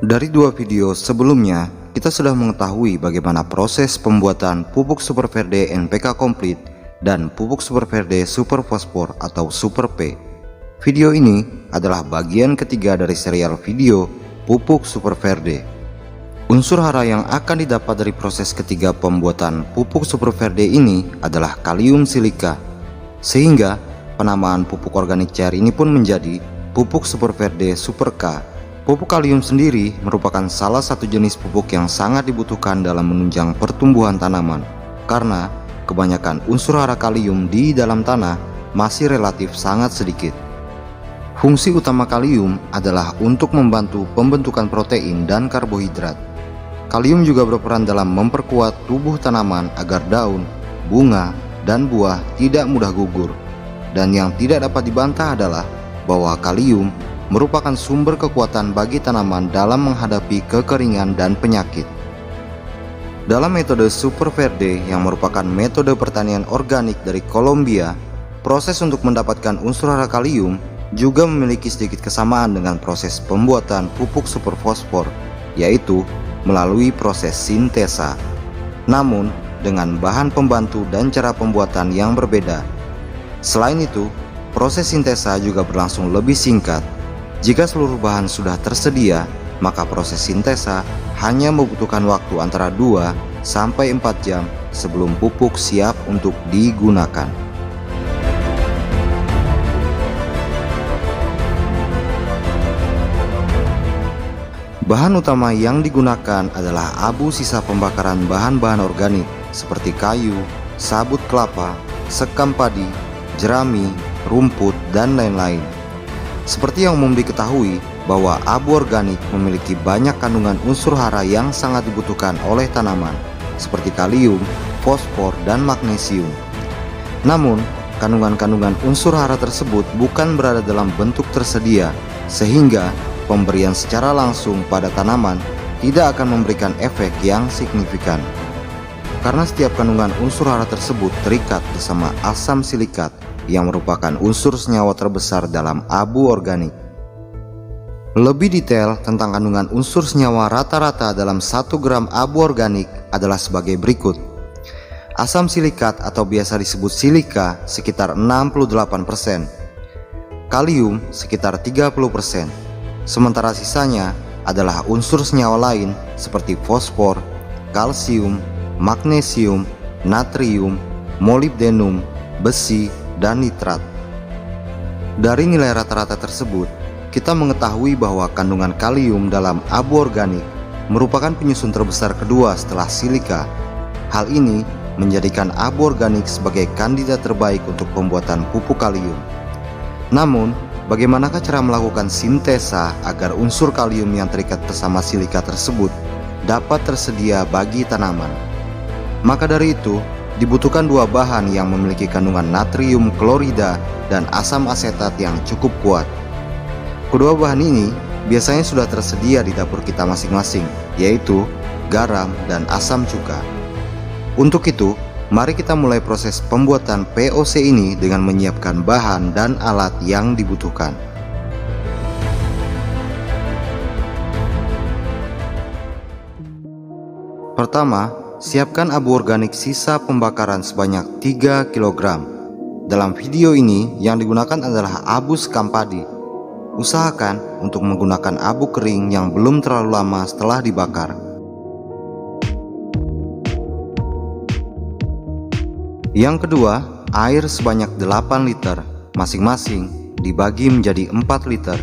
Dari dua video sebelumnya, kita sudah mengetahui bagaimana proses pembuatan pupuk Super Verde NPK komplit dan pupuk Super Verde Super Fosfor atau Super P. Video ini adalah bagian ketiga dari serial video pupuk Super Verde. Unsur hara yang akan didapat dari proses ketiga pembuatan pupuk Super Verde ini adalah kalium silika, sehingga penamaan pupuk organik cair ini pun menjadi pupuk Super Verde Super K. Pupuk kalium sendiri merupakan salah satu jenis pupuk yang sangat dibutuhkan dalam menunjang pertumbuhan tanaman, karena kebanyakan unsur hara kalium di dalam tanah masih relatif sangat sedikit. Fungsi utama kalium adalah untuk membantu pembentukan protein dan karbohidrat. Kalium juga berperan dalam memperkuat tubuh tanaman agar daun, bunga, dan buah tidak mudah gugur. Dan yang tidak dapat dibantah adalah bahwa kalium merupakan sumber kekuatan bagi tanaman dalam menghadapi kekeringan dan penyakit. Dalam metode Super Verde yang merupakan metode pertanian organik dari Kolombia, proses untuk mendapatkan unsur hara kalium juga memiliki sedikit kesamaan dengan proses pembuatan pupuk super fosfor, yaitu melalui proses sintesa. Namun, dengan bahan pembantu dan cara pembuatan yang berbeda. Selain itu, proses sintesa juga berlangsung lebih singkat. Jika seluruh bahan sudah tersedia, maka proses sintesa hanya membutuhkan waktu antara 2 sampai 4 jam sebelum pupuk siap untuk digunakan. Bahan utama yang digunakan adalah abu sisa pembakaran bahan-bahan organik seperti kayu, sabut kelapa, sekam padi, jerami, rumput, dan lain-lain. Seperti yang umum diketahui bahwa abu organik memiliki banyak kandungan unsur hara yang sangat dibutuhkan oleh tanaman seperti kalium, fosfor, dan magnesium. Namun, kandungan-kandungan unsur hara tersebut bukan berada dalam bentuk tersedia, sehingga pemberian secara langsung pada tanaman tidak akan memberikan efek yang signifikan. Karena setiap kandungan unsur hara tersebut terikat bersama asam silikat yang merupakan unsur senyawa terbesar dalam abu organik. Lebih detail tentang kandungan unsur senyawa rata-rata dalam 1 gram abu organik adalah sebagai berikut. Asam silikat atau biasa disebut silika sekitar 68%, kalium sekitar 30%, sementara sisanya adalah unsur senyawa lain seperti fosfor, kalsium, magnesium, natrium, molibdenum, besi, dan nitrat. Dari nilai rata-rata tersebut, kita mengetahui bahwa kandungan kalium dalam abu organik merupakan penyusun terbesar kedua setelah silika. Hal ini menjadikan abu organik sebagai kandidat terbaik untuk pembuatan pupuk kalium. Namun, bagaimanakah cara melakukan sintesa agar unsur kalium yang terikat bersama silika tersebut dapat tersedia bagi tanaman? Maka dari itu, dibutuhkan 2 bahan yang memiliki kandungan natrium klorida dan asam asetat yang cukup kuat. Kedua bahan ini biasanya sudah tersedia di dapur kita masing-masing, yaitu garam dan asam cuka. Untuk itu, mari kita mulai proses pembuatan POC ini dengan menyiapkan bahan dan alat yang dibutuhkan. Pertama, siapkan abu organik sisa pembakaran sebanyak 3 kg. Dalam video ini yang digunakan adalah abu sekam padi. Usahakan untuk menggunakan abu kering yang belum terlalu lama setelah dibakar. Yang kedua, air sebanyak 8 liter, masing-masing dibagi menjadi 4 liter.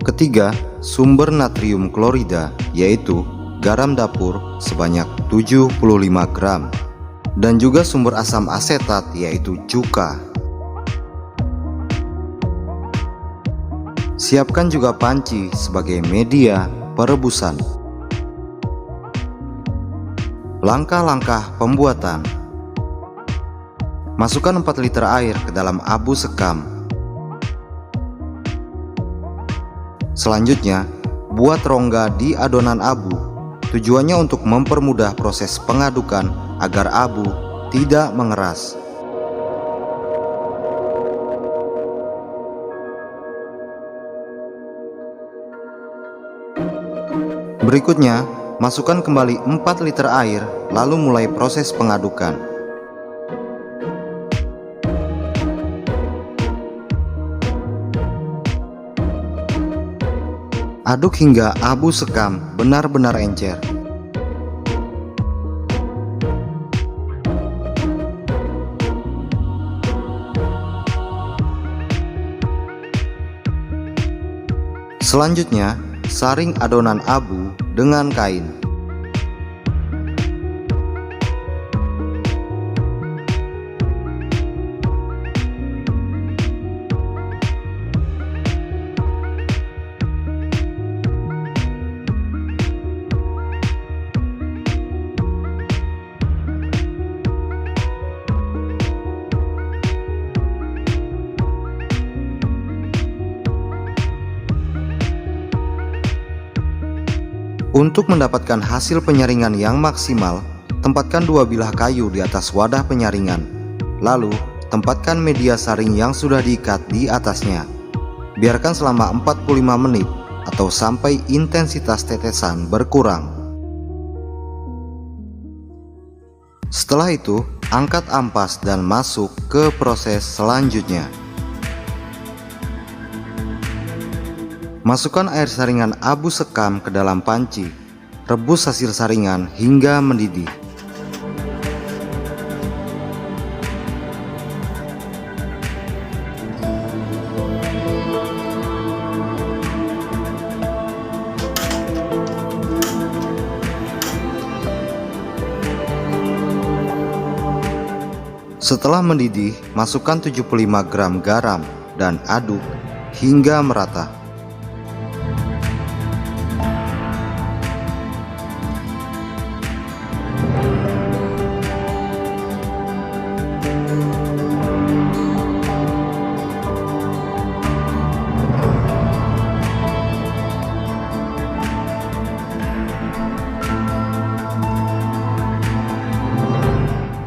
Ketiga, sumber natrium klorida, yaitu garam dapur sebanyak 75 gram, dan juga sumber asam asetat yaitu cuka. Siapkan juga panci sebagai media perebusan. Langkah-langkah pembuatan. Masukkan 4 liter air ke dalam abu sekam. Selanjutnya, buat rongga di adonan abu. Tujuannya untuk mempermudah proses pengadukan agar abu tidak mengeras. Berikutnya, masukkan kembali 4 liter air, lalu mulai proses pengadukan. Aduk hingga abu sekam benar-benar encer. Selanjutnya, saring adonan abu dengan kain. Untuk mendapatkan hasil penyaringan yang maksimal, tempatkan 2 bilah kayu di atas wadah penyaringan. Lalu, tempatkan media saring yang sudah diikat di atasnya. Biarkan selama 45 menit atau sampai intensitas tetesan berkurang. Setelah itu, angkat ampas dan masuk ke proses selanjutnya. Masukkan air saringan abu sekam ke dalam panci. Rebus hasil saringan hingga mendidih. Setelah mendidih, masukkan 75 gram garam dan aduk hingga merata.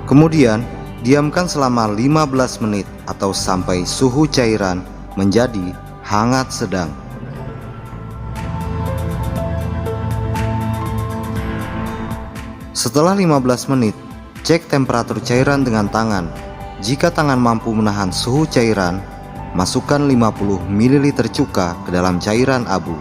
Kemudian, diamkan selama 15 menit atau sampai suhu cairan menjadi hangat sedang. Setelah 15 menit, cek temperatur cairan dengan tangan. Jika tangan mampu menahan suhu cairan, masukkan 50 ml cuka ke dalam cairan abu.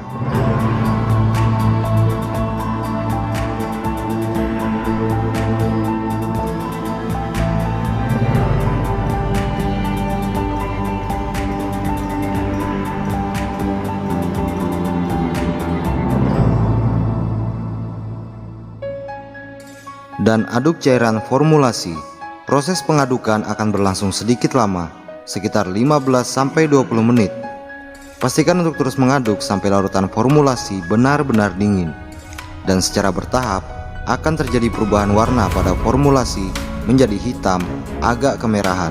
Dan aduk cairan formulasi. Proses pengadukan akan berlangsung sedikit lama, sekitar 15-20 menit. Pastikan untuk terus mengaduk sampai larutan formulasi benar-benar dingin. Dan secara bertahap akan terjadi perubahan warna pada formulasi menjadi hitam agak kemerahan.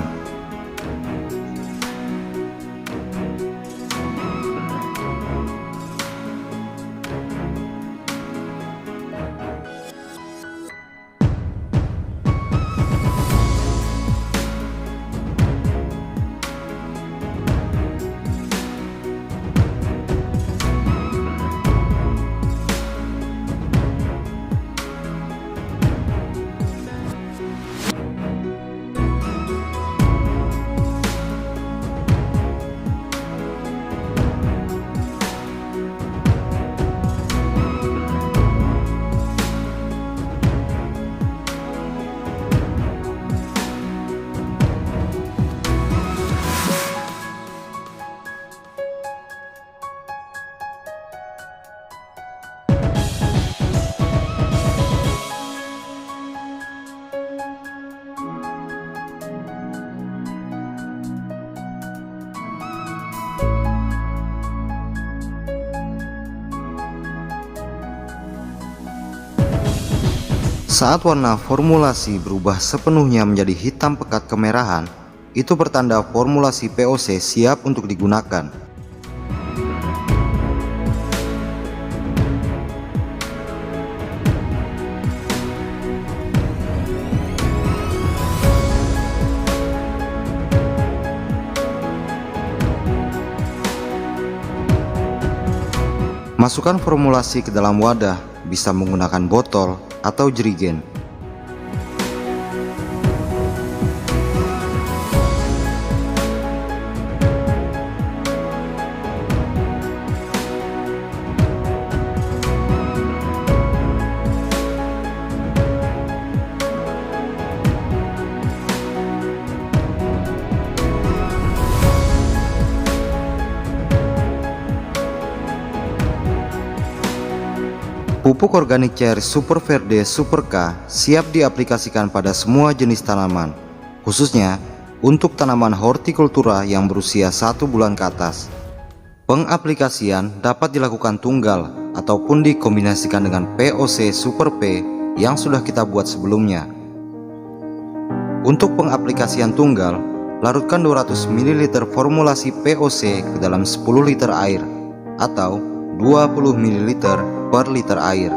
Saat warna formulasi berubah sepenuhnya menjadi hitam pekat kemerahan, itu pertanda formulasi POC siap untuk digunakan. Masukkan formulasi ke dalam wadah bisa menggunakan botol atau jerigen. Pupuk organik cair Super Verde Super K siap diaplikasikan pada semua jenis tanaman, khususnya untuk tanaman hortikultura yang berusia 1 bulan ke atas. Pengaplikasian dapat dilakukan tunggal ataupun dikombinasikan dengan POC Super P yang sudah kita buat sebelumnya. Untuk pengaplikasian tunggal, larutkan 200 ml formulasi POC ke dalam 10 liter air atau 20 ml per liter air.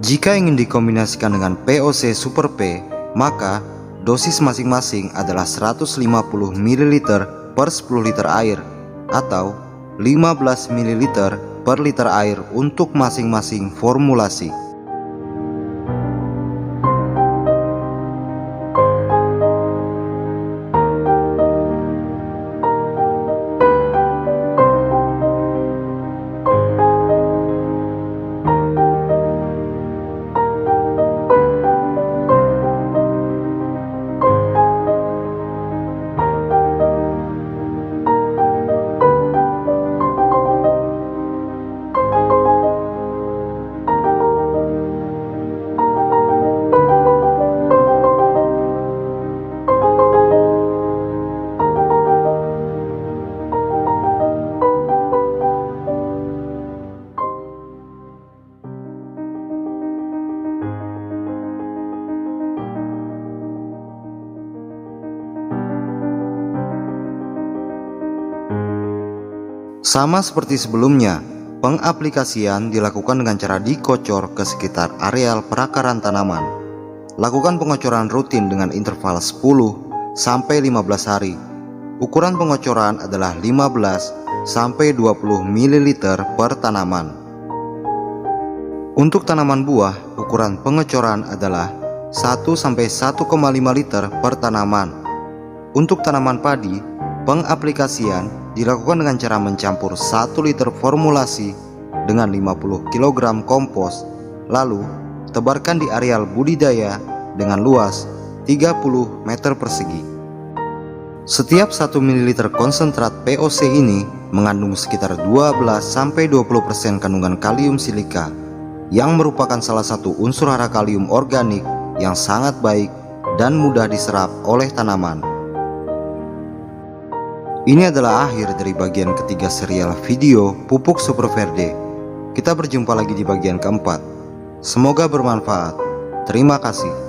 Jika ingin dikombinasikan dengan POC Super P, maka dosis masing-masing adalah 150 ml per 10 liter air atau 15 ml per liter air untuk masing-masing formulasi. Sama seperti sebelumnya, pengaplikasian dilakukan dengan cara dikocor ke sekitar areal perakaran tanaman. Lakukan pengocoran rutin dengan interval 10 sampai 15 hari. Ukuran pengocoran adalah 15 sampai 20 ml per tanaman. Untuk tanaman buah, ukuran pengocoran adalah 1 sampai 1,5 liter per tanaman. Untuk tanaman padi, pengaplikasian dilakukan dengan cara mencampur 1 liter formulasi dengan 50 kg kompos, lalu tebarkan di areal budidaya dengan luas 30 meter persegi. Setiap 1 ml konsentrat POC ini mengandung sekitar 12-20% kandungan kalium silika, yang merupakan salah satu unsur hara kalium organik yang sangat baik dan mudah diserap oleh tanaman. Ini adalah akhir dari bagian ketiga serial video pupuk Super Verde. Kita berjumpa lagi di bagian keempat. Semoga bermanfaat. Terima kasih.